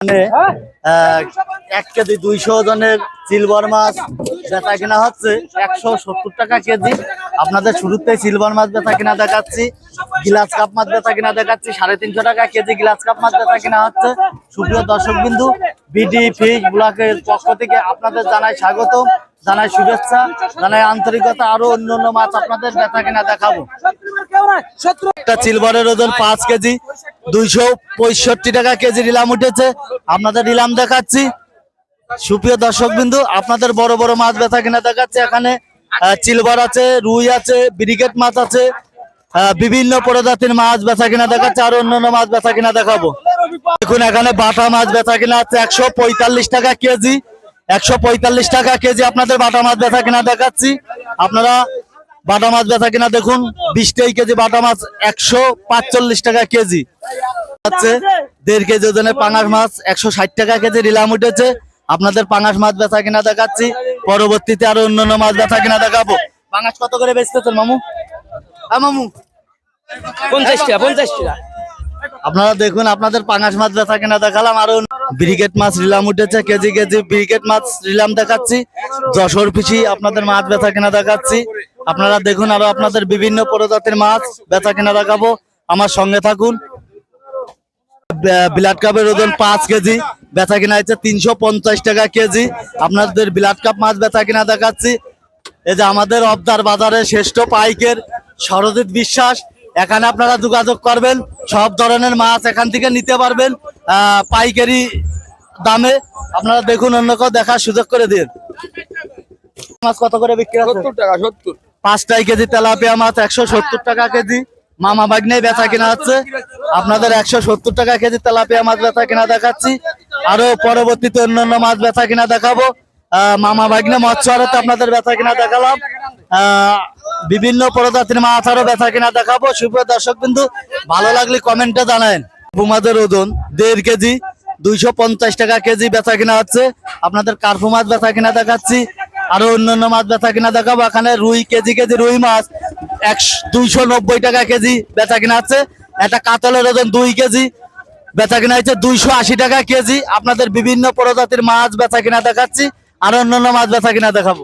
এক কেজি 200 ওজনের সিলভার মাছ বেচা কিনা হচ্ছে 170 টাকা কেজি। আপনাদের শুরুতে সিলভার মাছ বেচা কিনা দেখাচ্ছি, গ্লাস কাপ মাছ বেচা কিনা দেখাচ্ছি 350 টাকা কেজি গ্লাস কাপ মাছ বেচা কিনা হচ্ছে। সুপ্রিয় দর্শক বিন্দু, বিডি ফিশ ব্লকের পক্ষ থেকে আপনাদের জানাই স্বাগত, জানাই শুভেচ্ছা, জানাই আন্তরিকতা। আরো অন্যান্য মাছ আপনাদের বেচা কিনা দেখাবো। একটা সিলভারের ওজন 5 কেজি 265 টাকা কেজি নিলাম উঠেছে, আপনাদের নিলাম দেখাচ্ছি। সুপ্রিয় দর্শক বিন্দু, আপনাদের বড় বড় মাছ বেচা কিনা দেখাচ্ছে। এখানে সিলভার আছে, রুই আছে, ব্রিগেড মাছ আছে, বিভিন্ন প্রজাতির মাছ বেচা কিনা দেখাচ্ছে। আর অন্যান্য মাছ বেচা কিনা দেখাবো। দেখুন এখানে বাটা মাছ বেচা কিনা আছে 145 টাকা কেজি, 145 টাকা কেজি আপনাদের বাটা মাছ বেচা কিনা দেখাচ্ছি। আপনারা বাটা মাছ বেচা কিনা দেখুন, 20 কেজি বাটা মাছ 145 টাকা কেজি আছে। 1.5 কেজি ওজনের পাঙাশ মাছ 160 টাকা কেজি নিলাম উঠেছে, আপনাদের পাঙাশ মাছ বেচা কিনা দেখাচ্ছি। পরবর্তীতে আরো অন্যান্য মাছ বেচা কিনা দেখাবো। পাঙাশ কত করে বেচতেছেন মামু? মামু 50 টাকা 50 টাকা। আপনারা দেখুন, আপনাদের পাঙাশ মাছ বেচা কিনা দেখালাম। আরো ব্রিগেড মাছ রিলাম উঠেছে, কেজি কেজি ব্রিগেড মাছ রিলাম দেখাচ্ছি। যশোর ফিশি আপনাদের মাছ বেচা কিনা দেখাচ্ছি। আপনারা দেখুন, আরো আপনাদের বিভিন্ন প্রজাতির মাছ বেচা কিনা দেখাবো, আমার সঙ্গে থাকুন। ব্লাড কাপের ওজন 5 কেজি বেচা কিনা হচ্ছে 350 টাকা কেজি। আপনাদের ব্লাড কাপ মাছ বেচা কিনা দেখাচ্ছি। এই যে আমাদের অবদার বাজারের শ্রেষ্ঠ পাইকের সরজিৎ বিশ্বাস, এখানে আপনারা যোগাযোগ করবেন, সব ধরনের মাছ এখান থেকে নিতে পারবেন পাইকারি দামে। আপনারা দেখুন, অন্য কেউ দেখার সুযোগ করে দিন। মাছ কত করে বিক্রি হচ্ছে? 70 টাকা 70। 5 কেজি তেলাপিয়া মাছ 170 টাকা কেজি মামা বাগনে বেচা কিনা হচ্ছে। আপনাদের 170 টাকা কেজি তেলাপিয়া মাছ বেচা কিনা দেখাচ্ছি। আরো পরবর্তীতে অন্যান্য মাছ বেচা কিনা দেখাবো। মামা বাগনে মৎস্য আড়তে আপনাদের বেচা কিনা দেখালাম। বিভিন্ন প্রজাতির মাছ আরো বেচা কিনা দেখাবো। সুপ্রিয় দর্শক বিন্দু, ভালো লাগলে কমেন্টে জানায়েন। মাছের ওজন 1.5 কেজি 250 টাকা কেজি বেচা কিনা হচ্ছে। আপনাদের কার্পু মাছ বেচা কিনা দেখাচ্ছি। আরো অন্যান্য মাছ বেচা কিনা দেখাবো। এখানে রুই কেজি কেজি রুই মাছ 290 টাকা কেজি বেচা কিনা হচ্ছে। একটা কাতলের ওজন 2 কেজি বেচা কিনা হচ্ছে 280 টাকা কেজি। আপনাদের বিভিন্ন প্রজাতির মাছ বেচা কিনা দেখাচ্ছি। আরো অন্যান্য মাছ বেচা কিনা দেখাবো।